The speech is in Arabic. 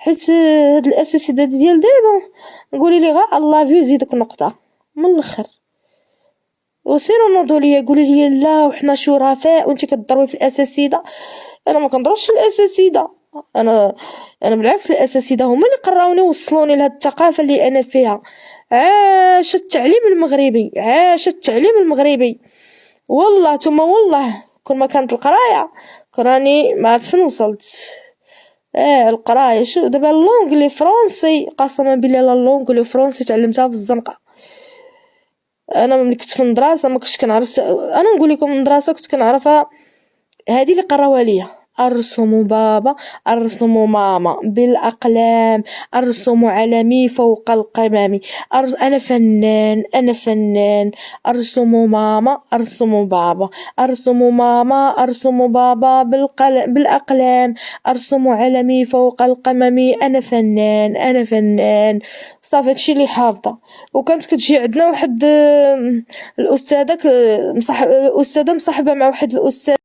حيت هاد الاساتذه ديال دابا نقولي لي غا الله فيو يزيدك نقطه من الاخر. وسيروا نوضوا ليا قولوا لي لا وحنا شرفاء وانت كضربي في الاساتذه. انا ما كنضربش في الاساتذه. انا بالعكس الاساتذه هما اللي قراوني ووصلوني لهاد الثقافه اللي انا فيها. عاش التعليم المغربي، عاش التعليم المغربي. والله ثم والله كل ما كانت القرايه كراني ما عرفت فين وصلت. القرايه شو دابا اللونغلي فرونسي قسما بالله لا اللونغلي فرونسي تعلمتها في الزنقه. انا ملي كنت في المدرسه ما كنتش كنعرف انا نقول لكم المدرسه كنت كنعرفها هذه اللي قراوها ليا: الرسوم بابا، الرسوم ماما بالاقلام، الرسوم علمي فوق القمم. انا فنان، انا فنان. الرسوم ماما، الرسوم بابا، الرسوم ماما، الرسوم بابا بالاقلام، الرسوم علمي فوق القمم. انا فنان، انا فنان. صافي هادشي اللي حافظه. وكانت كتجي عندنا واحد الاستاذه استاذه مصاحبه مع واحد الاستاذ